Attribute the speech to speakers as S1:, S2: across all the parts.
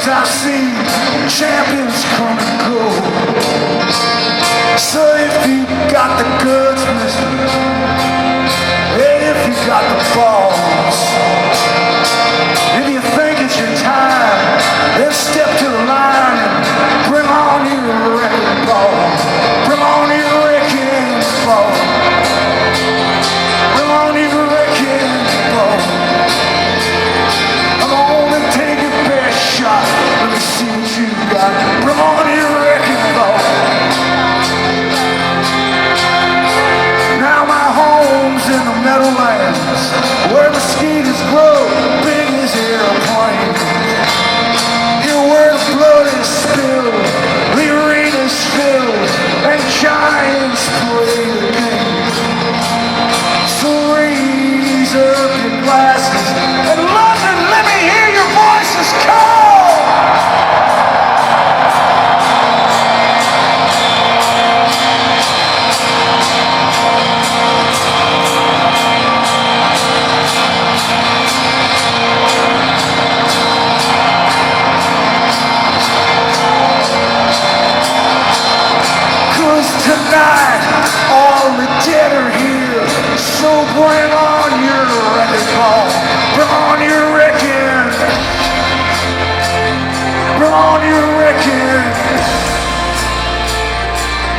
S1: I've seen champions come and go. So if you got the goods, mister, if you got the balls, if you think it's your time, then step to the line and bring on your wrecking ball. Bring on your wrecking ball. Bring on your wrecking ball. Come on and take your best shot. Let me see what you got. Bring on your wrecking ball. Now my home's in the Meadowlands, where mosquitoes grow big as airplanes. Here where the blood is spilled, the arena's filled, and giants play the game. So raise up your glasses, and London, let me hear your voices call! Tonight, all the dead are here, so bring on your wrecking ball. Bring on your wrecking. Bring on your wrecking.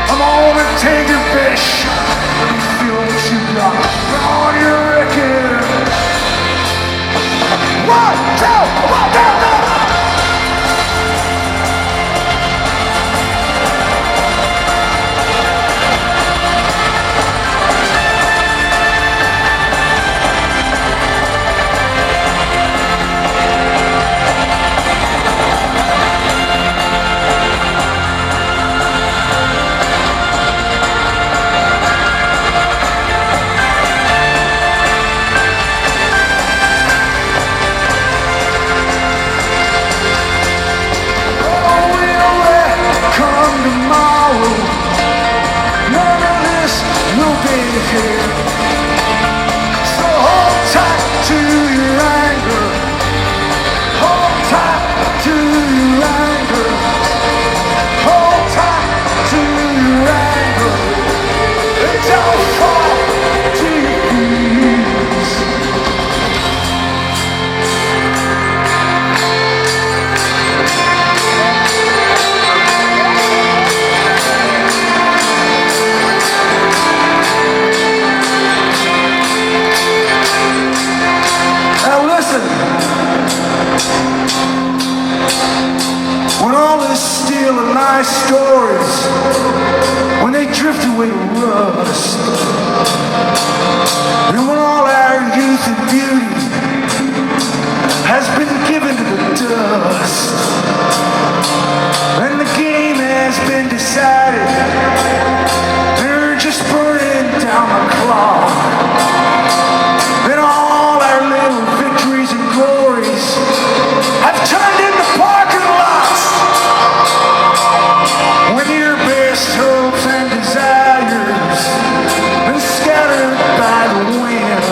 S1: Come on and take your best shot. Let me feel what you got. Bring on your wrecking. 1, 2, come on, down, down. So hold tight to your anger. Hold tight to your anger. Hold tight to your anger. And don't fall to your knees. When all this steel and nice stories, when they drift away to rust, and when all our youth and beauty has been given to the dust, and the game has been decided, they're just burning down the clock, and all our little victories and glories have turned into parking lots. When your best hopes and desires been scattered by the wind,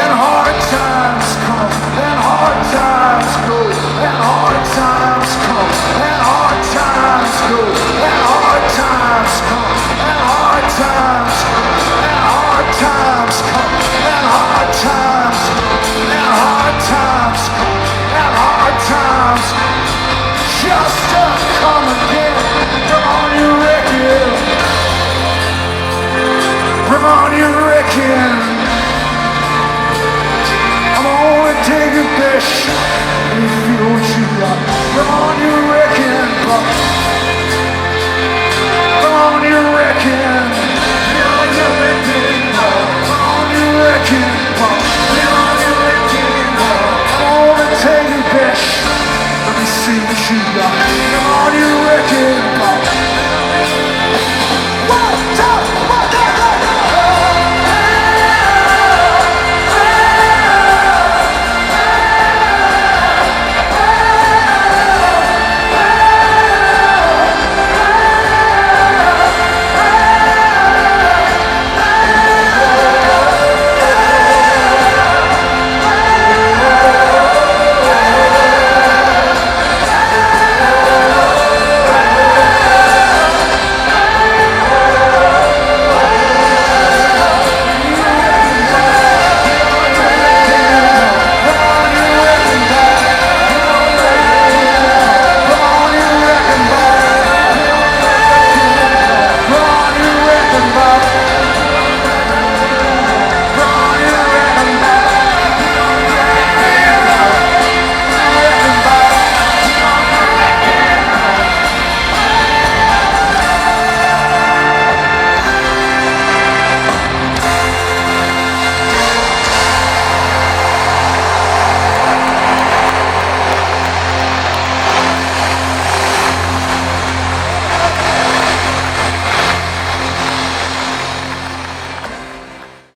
S1: and hard times come, and hard times go, and hard times come, and hard times go, and hard times come, and hard times come, and hard times come, and hard times come, and hard times come, and hard times just to come again. Bring on your wrecking. Bring on your wrecking. Come on and take your best shot. And you feel what you got. Bring on your wrecking.